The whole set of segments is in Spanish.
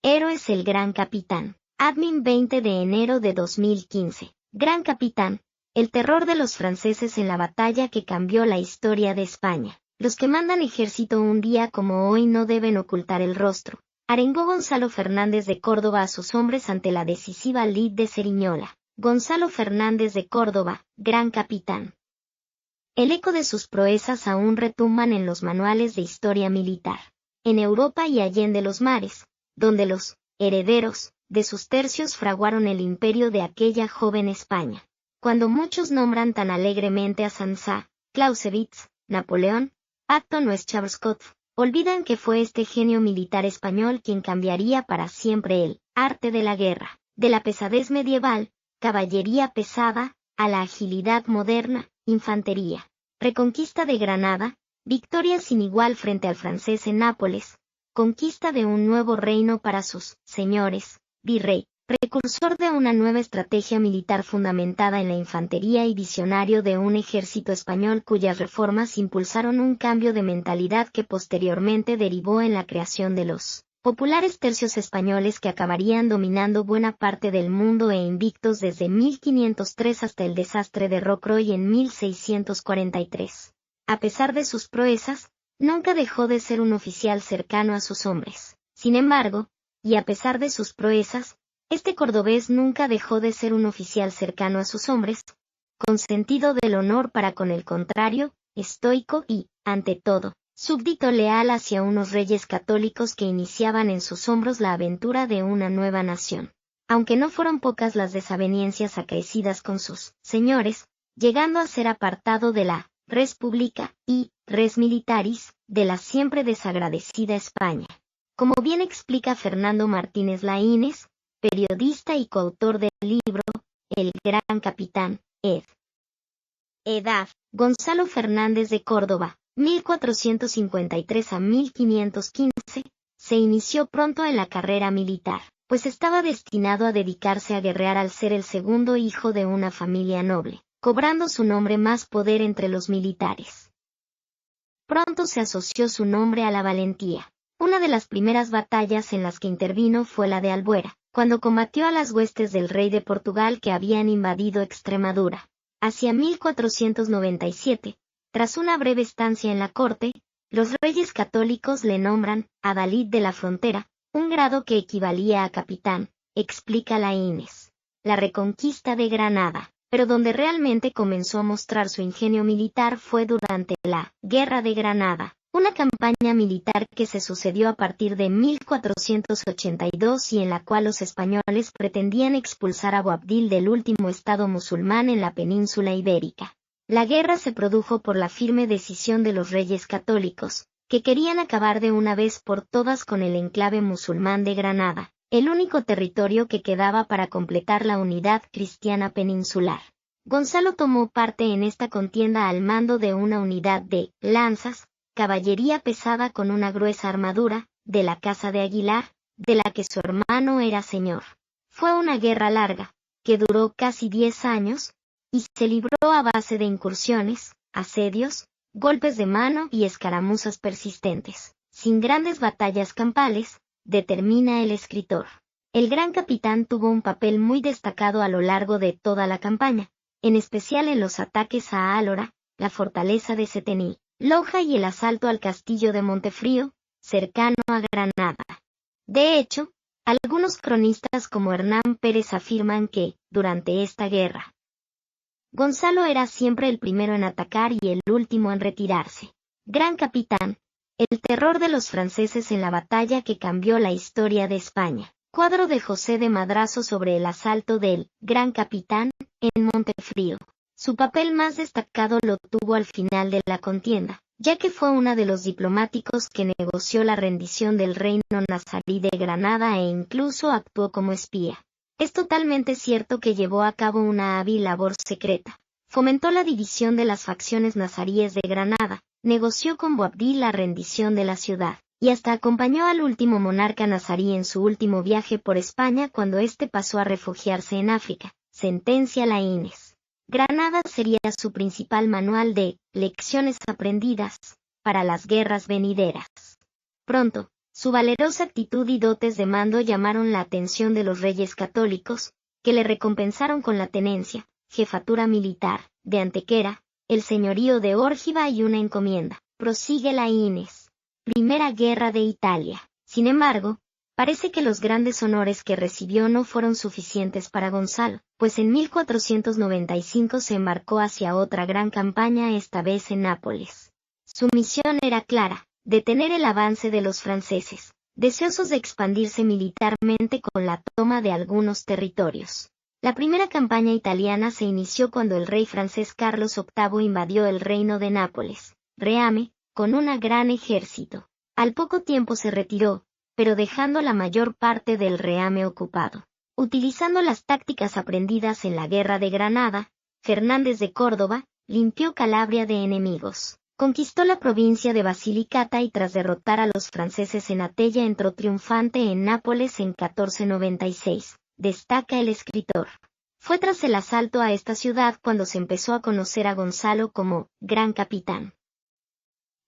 Héroes el Gran Capitán. Admin 20 de enero de 2015. Gran Capitán, el terror de los franceses en la batalla que cambió la historia de España. Los que mandan ejército un día como hoy no deben ocultar el rostro, arengó Gonzalo Fernández de Córdoba a sus hombres ante la decisiva lid de Ceriñola. Gonzalo Fernández de Córdoba, Gran Capitán. El eco de sus proezas aún retumban en los manuales de historia militar. En Europa y allende los mares, donde los herederos de sus tercios fraguaron el imperio de aquella joven España. Cuando muchos nombran tan alegremente a Sanzá, Clausewitz, Napoleón, Patton o Schwarzkopf, olvidan que fue este genio militar español quien cambiaría para siempre el arte de la guerra, de la pesadez medieval, caballería pesada, a la agilidad moderna, infantería. Reconquista de Granada, victoria sin igual frente al francés en Nápoles, conquista de un nuevo reino para sus señores, virrey, precursor de una nueva estrategia militar fundamentada en la infantería y visionario de un ejército español cuyas reformas impulsaron un cambio de mentalidad que posteriormente derivó en la creación de los populares tercios españoles que acabarían dominando buena parte del mundo e invictos desde 1503 hasta el desastre de Rocroi en 1643. A pesar de sus proezas, nunca dejó de ser un oficial cercano a sus hombres. Sin embargo, y a pesar de sus proezas, este cordobés nunca dejó de ser un oficial cercano a sus hombres, con sentido del honor para con el contrario, estoico y, ante todo, súbdito leal hacia unos reyes católicos que iniciaban en sus hombros la aventura de una nueva nación. Aunque no fueron pocas las desavenencias acaecidas con sus señores, llegando a ser apartado de la res publica y res militaris de la siempre desagradecida España. Como bien explica Fernando Martínez Laínez, periodista y coautor del libro El Gran Capitán, ed. Edad. Gonzalo Fernández de Córdoba, 1453 a 1515, se inició pronto en la carrera militar, pues estaba destinado a dedicarse a guerrear al ser el segundo hijo de una familia noble, cobrando su nombre más poder entre los militares. Pronto se asoció su nombre a la valentía. Una de las primeras batallas en las que intervino fue la de Albuera, cuando combatió a las huestes del rey de Portugal que habían invadido Extremadura. Hacia 1497, tras una breve estancia en la corte, los reyes católicos le nombran adalid de la frontera, un grado que equivalía a capitán, explica Laínez. La reconquista de Granada, pero donde realmente comenzó a mostrar su ingenio militar fue durante la Guerra de Granada, una campaña militar que se sucedió a partir de 1482 y en la cual los españoles pretendían expulsar a Boabdil del último estado musulmán en la península ibérica. La guerra se produjo por la firme decisión de los reyes católicos, que querían acabar de una vez por todas con el enclave musulmán de Granada, el único territorio que quedaba para completar la unidad cristiana peninsular. Gonzalo tomó parte en esta contienda al mando de una unidad de lanzas, caballería pesada con una gruesa armadura, de la Casa de Aguilar, de la que su hermano era señor. Fue una guerra larga, que duró casi 10 años, y se libró a base de incursiones, asedios, golpes de mano y escaramuzas persistentes, sin grandes batallas campales, determina el escritor. El Gran Capitán tuvo un papel muy destacado a lo largo de toda la campaña, en especial en los ataques a Álora, la fortaleza de Setení, Loja y el asalto al castillo de Montefrío, cercano a Granada. De hecho, algunos cronistas como Hernán Pérez afirman que, durante esta guerra, Gonzalo era siempre el primero en atacar y el último en retirarse. Gran Capitán, el terror de los franceses en la batalla que cambió la historia de España. Cuadro de José de Madrazo sobre el asalto del Gran Capitán en Montefrío. Su papel más destacado lo tuvo al final de la contienda, ya que fue uno de los diplomáticos que negoció la rendición del reino nazarí de Granada e incluso actuó como espía. Es totalmente cierto que llevó a cabo una hábil labor secreta. Fomentó la división de las facciones nazaríes de Granada, negoció con Boabdil la rendición de la ciudad, y hasta acompañó al último monarca nazarí en su último viaje por España cuando éste pasó a refugiarse en África, sentencia Laínez. Granada sería su principal manual de lecciones aprendidas para las guerras venideras. Pronto, Su valerosa actitud y dotes de mando llamaron la atención de los reyes católicos, que le recompensaron con la tenencia, jefatura militar, de Antequera, el señorío de Órgiva y una encomienda. Prosigue la Inés. Primera Guerra de Italia. Sin embargo, parece que los grandes honores que recibió no fueron suficientes para Gonzalo, pues en 1495 se embarcó hacia otra gran campaña, esta vez en Nápoles. Su misión era clara: detener el avance de los franceses, deseosos de expandirse militarmente con la toma de algunos territorios. La primera campaña italiana se inició cuando el rey francés Carlos VIII invadió el reino de Nápoles, Reame, con un gran ejército. Al poco tiempo se retiró, pero dejando la mayor parte del Reame ocupado. Utilizando las tácticas aprendidas en la Guerra de Granada, Fernández de Córdoba limpió Calabria de enemigos. Conquistó la provincia de Basilicata y tras derrotar a los franceses en Atella entró triunfante en Nápoles en 1496, destaca el escritor. Fue tras el asalto a esta ciudad cuando se empezó a conocer a Gonzalo como Gran Capitán.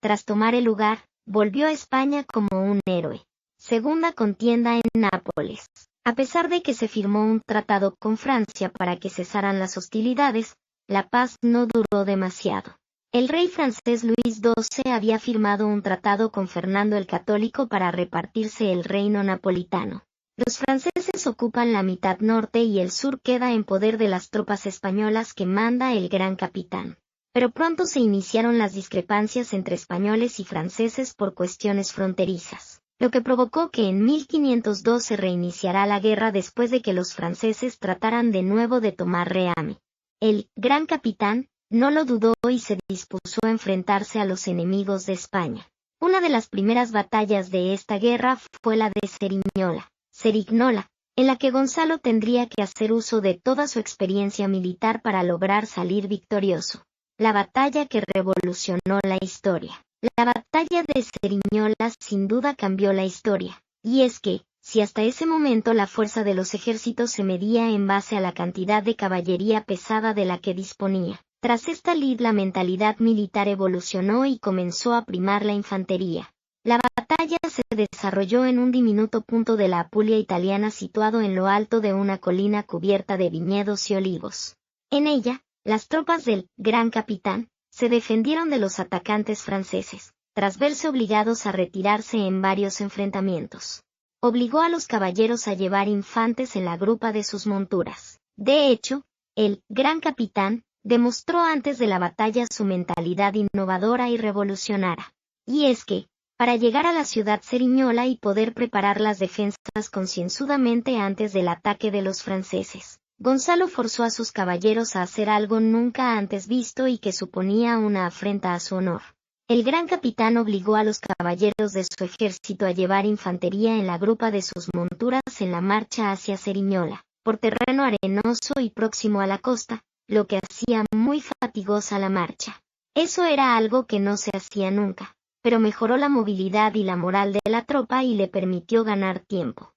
Tras tomar el lugar, volvió a España como un héroe. Segunda contienda en Nápoles. A pesar de que se firmó un tratado con Francia para que cesaran las hostilidades, la paz no duró demasiado. El rey francés Luis XII había firmado un tratado con Fernando el Católico para repartirse el reino napolitano. Los franceses ocupan la mitad norte y el sur queda en poder de las tropas españolas que manda el Gran Capitán. Pero pronto se iniciaron las discrepancias entre españoles y franceses por cuestiones fronterizas, lo que provocó que en 1502 se reiniciara la guerra después de que los franceses trataran de nuevo de tomar Reame. El Gran Capitán no lo dudó y se dispuso a enfrentarse a los enemigos de España. Una de las primeras batallas de esta guerra fue la de Cerignola, en la que Gonzalo tendría que hacer uso de toda su experiencia militar para lograr salir victorioso. La batalla que revolucionó la historia. La batalla de Cerignola sin duda cambió la historia, y es que, si hasta ese momento la fuerza de los ejércitos se medía en base a la cantidad de caballería pesada de la que disponía, tras esta lid la mentalidad militar evolucionó y comenzó a primar la infantería. La batalla se desarrolló en un diminuto punto de la Apulia italiana situado en lo alto de una colina cubierta de viñedos y olivos. En ella, las tropas del Gran Capitán se defendieron de los atacantes franceses, tras verse obligados a retirarse en varios enfrentamientos. Obligó a los caballeros a llevar infantes en la grupa de sus monturas. De hecho, el Gran Capitán demostró antes de la batalla su mentalidad innovadora y revolucionaria. Y es que, para llegar a la ciudad Cerignola y poder preparar las defensas concienzudamente antes del ataque de los franceses, Gonzalo forzó a sus caballeros a hacer algo nunca antes visto y que suponía una afrenta a su honor. El Gran Capitán obligó a los caballeros de su ejército a llevar infantería en la grupa de sus monturas en la marcha hacia Cerignola, por terreno arenoso y próximo a la costa, lo que hacía muy fatigosa la marcha. Eso era algo que no se hacía nunca, pero mejoró la movilidad y la moral de la tropa y le permitió ganar tiempo.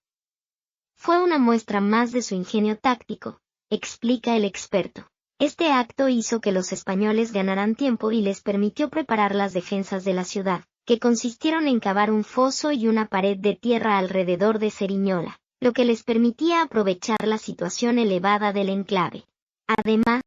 Fue una muestra más de su ingenio táctico, explica el experto. Este acto hizo que los españoles ganaran tiempo y les permitió preparar las defensas de la ciudad, que consistieron en cavar un foso y una pared de tierra alrededor de Cerignola, lo que les permitía aprovechar la situación elevada del enclave. Además,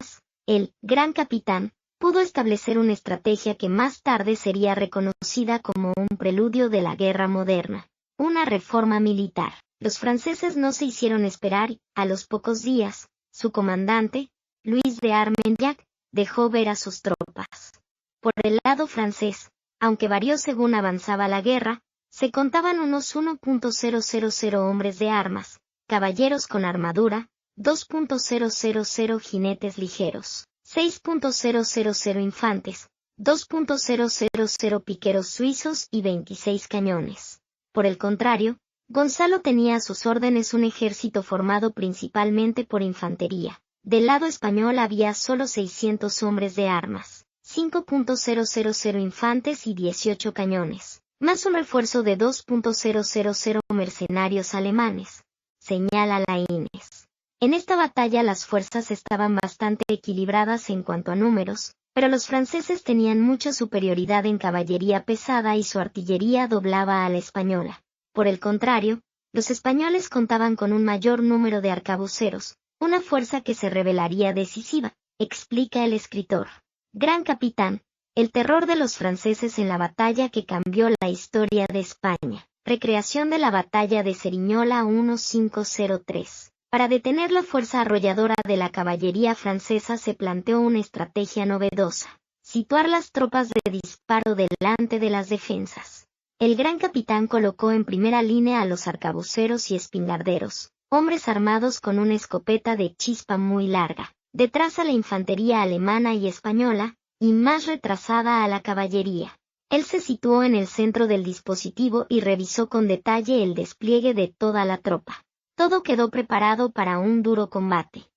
el Gran Capitán pudo establecer una estrategia que más tarde sería reconocida como un preludio de la guerra moderna, una reforma militar. Los franceses no se hicieron esperar y, a los pocos días, su comandante, Luis de Armagnac, dejó ver a sus tropas. Por el lado francés, aunque varió según avanzaba la guerra, se contaban unos 1.000 hombres de armas, caballeros con armadura, 2.000 jinetes ligeros, 6.000 infantes, 2.000 piqueros suizos y 26 cañones. Por el contrario, Gonzalo tenía a sus órdenes un ejército formado principalmente por infantería. Del lado español había solo 600 hombres de armas, 5.000 infantes y 18 cañones, más un refuerzo de 2.000 mercenarios alemanes, señala Laínez. En esta batalla las fuerzas estaban bastante equilibradas en cuanto a números, pero los franceses tenían mucha superioridad en caballería pesada y su artillería doblaba a la española. Por el contrario, los españoles contaban con un mayor número de arcabuceros, una fuerza que se revelaría decisiva, explica el escritor. Gran capitán, el terror de los franceses en la batalla que cambió la historia de España. Recreación de la batalla de Ceriñola 1503. Para detener la fuerza arrolladora de la caballería francesa se planteó una estrategia novedosa: situar las tropas de disparo delante de las defensas. El gran capitán colocó en primera línea a los arcabuceros y espingarderos, hombres armados con una escopeta de chispa muy larga, detrás a la infantería alemana y española, y más retrasada a la caballería. Él se situó en el centro del dispositivo y revisó con detalle el despliegue de toda la tropa. Todo quedó preparado para un duro combate.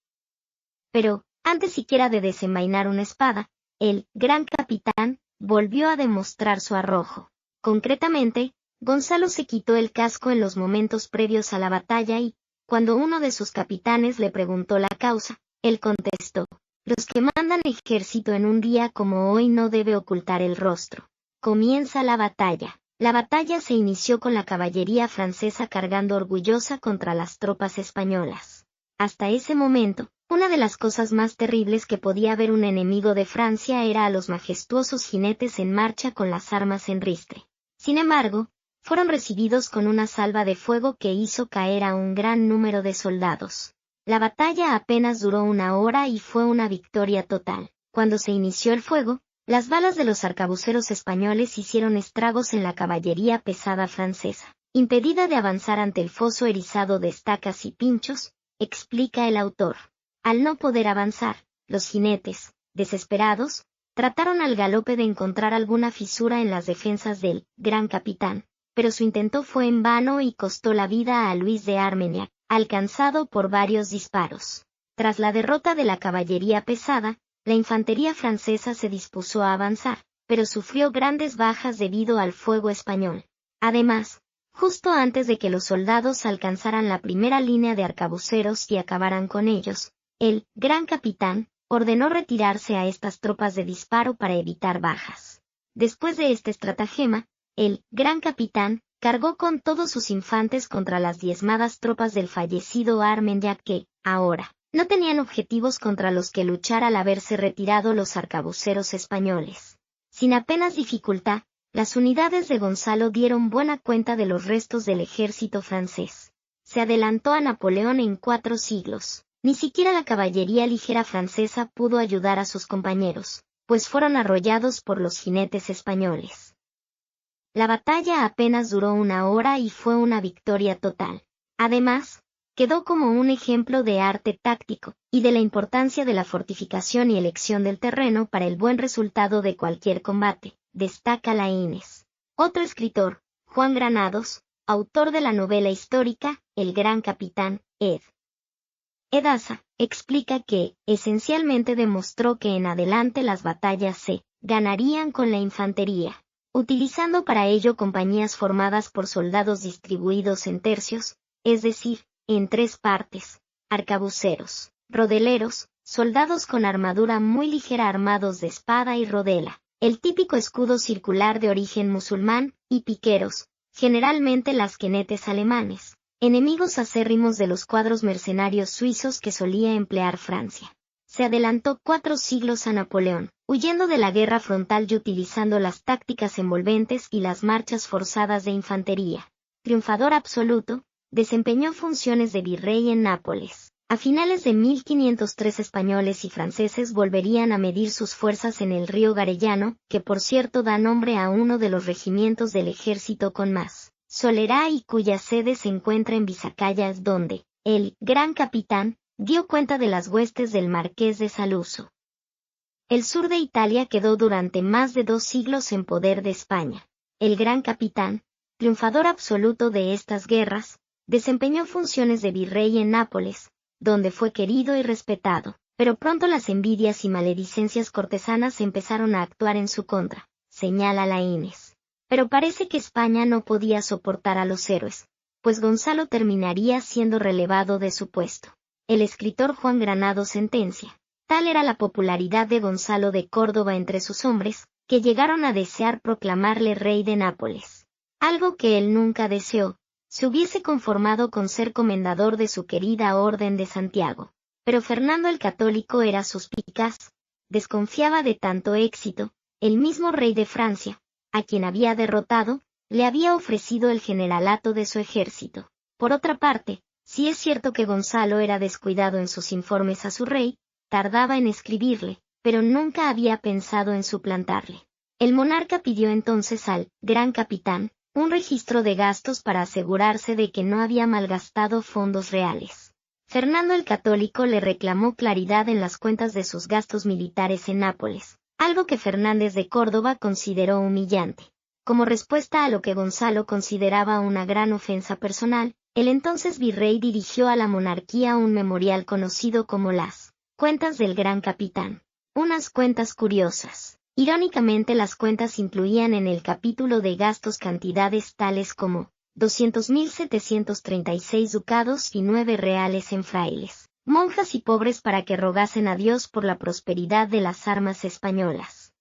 Pero, antes siquiera de desenvainar una espada, el gran capitán volvió a demostrar su arrojo. Concretamente, Gonzalo se quitó el casco en los momentos previos a la batalla y, cuando uno de sus capitanes le preguntó la causa, él contestó: los que mandan ejército en un día como hoy no debe ocultar el rostro. Comienza la batalla. La batalla se inició con la caballería francesa cargando orgullosa contra las tropas españolas. Hasta ese momento, una de las cosas más terribles que podía ver un enemigo de Francia era a los majestuosos jinetes en marcha con las armas en ristre. Sin embargo, fueron recibidos con una salva de fuego que hizo caer a un gran número de soldados. La batalla apenas duró 1 hora y fue una victoria total. Cuando se inició el fuego, las balas de los arcabuceros españoles hicieron estragos en la caballería pesada francesa, impedida de avanzar ante el foso erizado de estacas y pinchos, explica el autor. Al no poder avanzar, los jinetes, desesperados, trataron al galope de encontrar alguna fisura en las defensas del gran capitán, pero su intento fue en vano y costó la vida a Luis de Armagnac, alcanzado por varios disparos. Tras la derrota de la caballería pesada, la infantería francesa se dispuso a avanzar, pero sufrió grandes bajas debido al fuego español. Además, justo antes de que los soldados alcanzaran la primera línea de arcabuceros y acabaran con ellos, el gran capitán ordenó retirarse a estas tropas de disparo para evitar bajas. Después de este estratagema, el gran capitán cargó con todos sus infantes contra las diezmadas tropas del fallecido Armagnac que, ahora, no tenían objetivos contra los que luchar al haberse retirado los arcabuceros españoles. Sin apenas dificultad, las unidades de Gonzalo dieron buena cuenta de los restos del ejército francés. Se adelantó a Napoleón en 4 siglos. Ni siquiera la caballería ligera francesa pudo ayudar a sus compañeros, pues fueron arrollados por los jinetes españoles. La batalla apenas duró 1 hora y fue una victoria total. Además, quedó como un ejemplo de arte táctico, y de la importancia de la fortificación y elección del terreno para el buen resultado de cualquier combate, destaca Laínez. Otro escritor, Juan Granados, autor de la novela histórica El gran capitán, ed. Daza, explica que, esencialmente demostró que en adelante las batallas se ganarían con la infantería, utilizando para ello compañías formadas por soldados distribuidos en tercios, es decir, en 3 partes: arcabuceros, rodeleros, soldados con armadura muy ligera armados de espada y rodela, el típico escudo circular de origen musulmán, y piqueros, generalmente lasquenetes alemanes, enemigos acérrimos de los cuadros mercenarios suizos que solía emplear Francia. Se adelantó 4 siglos a Napoleón, huyendo de la guerra frontal y utilizando las tácticas envolventes y las marchas forzadas de infantería. Triunfador absoluto, desempeñó funciones de virrey en Nápoles. A finales de 1503 españoles y franceses volverían a medir sus fuerzas en el río Garellano, que por cierto da nombre a uno de los regimientos del ejército con más solera y cuya sede se encuentra en Bisacayas, donde el gran capitán dio cuenta de las huestes del marqués de Saluzzo. El sur de Italia quedó durante más de 2 siglos en poder de España. El gran capitán, triunfador absoluto de estas guerras, desempeñó funciones de virrey en Nápoles, donde fue querido y respetado, pero pronto las envidias y maledicencias cortesanas empezaron a actuar en su contra, señala Laínez. Pero parece que España no podía soportar a los héroes, pues Gonzalo terminaría siendo relevado de su puesto. El escritor Juan Granados sentencia: tal era la popularidad de Gonzalo de Córdoba entre sus hombres, que llegaron a desear proclamarle rey de Nápoles. Algo que él nunca deseó, se hubiese conformado con ser comendador de su querida Orden de Santiago. Pero Fernando el Católico era suspicaz, desconfiaba de tanto éxito. El mismo rey de Francia, a quien había derrotado, le había ofrecido el generalato de su ejército. Por otra parte, si es cierto que Gonzalo era descuidado en sus informes a su rey, tardaba en escribirle, pero nunca había pensado en suplantarle. El monarca pidió entonces al gran capitán un registro de gastos para asegurarse de que no había malgastado fondos reales. Fernando el Católico le reclamó claridad en las cuentas de sus gastos militares en Nápoles, algo que Fernández de Córdoba consideró humillante. Como respuesta a lo que Gonzalo consideraba una gran ofensa personal, el entonces virrey dirigió a la monarquía un memorial conocido como las Cuentas del Gran Capitán. Unas cuentas curiosas. Irónicamente, las cuentas incluían en el capítulo de gastos cantidades tales como 200.736 ducados y 9 reales en frailes, monjas y pobres para que rogasen a Dios por la prosperidad de las armas españolas.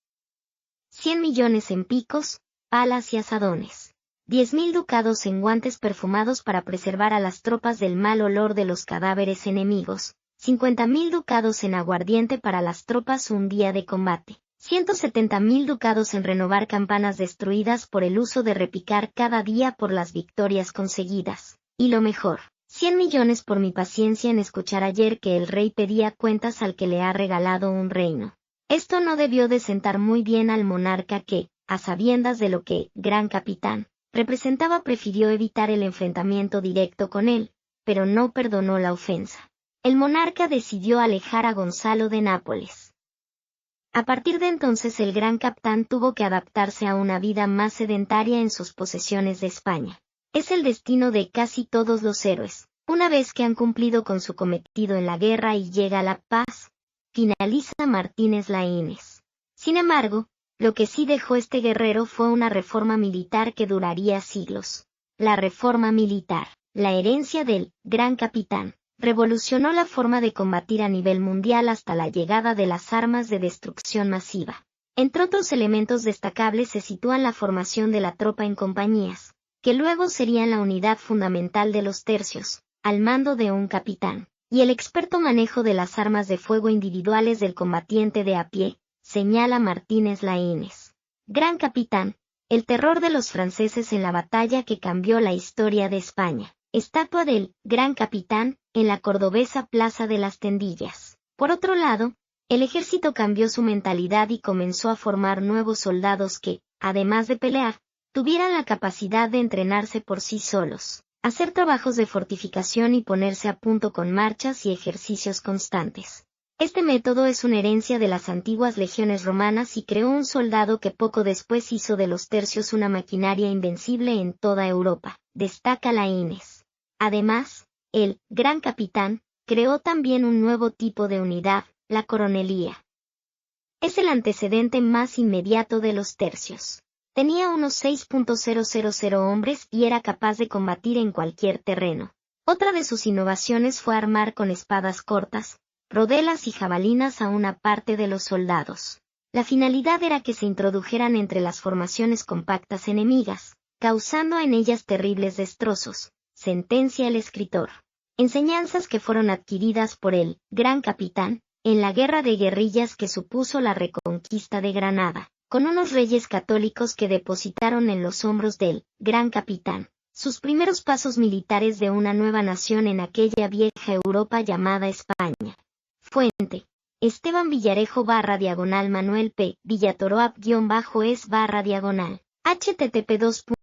100 millones en picos, palas y asadones. 10.000 ducados en guantes perfumados para preservar a las tropas del mal olor de los cadáveres enemigos. 50.000 ducados en aguardiente para las tropas un día de combate. 170.000 ducados en renovar campanas destruidas por el uso de repicar cada día por las victorias conseguidas. Y lo mejor, 100 millones por mi paciencia en escuchar ayer que el rey pedía cuentas al que le ha regalado un reino. Esto no debió de sentar muy bien al monarca que, a sabiendas de lo que, gran capitán, representaba, prefirió evitar el enfrentamiento directo con él, pero no perdonó la ofensa. El monarca decidió alejar a Gonzalo de Nápoles. A partir de entonces el gran capitán tuvo que adaptarse a una vida más sedentaria en sus posesiones de España. Es el destino de casi todos los héroes. Una vez que han cumplido con su cometido en la guerra y llega la paz, finaliza Martínez Laínez. Sin embargo, lo que sí dejó este guerrero fue una reforma militar que duraría siglos. La reforma militar, la herencia del gran capitán, revolucionó la forma de combatir a nivel mundial hasta la llegada de las armas de destrucción masiva. Entre otros elementos destacables se sitúan la formación de la tropa en compañías, que luego serían la unidad fundamental de los tercios, al mando de un capitán, y el experto manejo de las armas de fuego individuales del combatiente de a pie, señala Martínez Laínez. Gran capitán, el terror de los franceses en la batalla que cambió la historia de España. Estatua del Gran Capitán, en la cordobesa Plaza de las Tendillas. Por otro lado, el ejército cambió su mentalidad y comenzó a formar nuevos soldados que, además de pelear, tuvieran la capacidad de entrenarse por sí solos, hacer trabajos de fortificación y ponerse a punto con marchas y ejercicios constantes. Este método es una herencia de las antiguas legiones romanas y creó un soldado que poco después hizo de los tercios una maquinaria invencible en toda Europa, destaca Laínez. Además, el gran capitán creó también un nuevo tipo de unidad, la coronelía. Es el antecedente más inmediato de los tercios. Tenía unos 6.000 hombres y era capaz de combatir en cualquier terreno. Otra de sus innovaciones fue armar con espadas cortas, rodelas y jabalinas a una parte de los soldados. La finalidad era que se introdujeran entre las formaciones compactas enemigas, causando en ellas terribles destrozos, sentencia el escritor. Enseñanzas que fueron adquiridas por el gran capitán en la guerra de guerrillas que supuso la reconquista de Granada, con unos reyes católicos que depositaron en los hombros del gran capitán sus primeros pasos militares de una nueva nación en aquella vieja Europa llamada España. Fuente: Esteban Villarejo /Manuel P. Villatoroap-es /. http://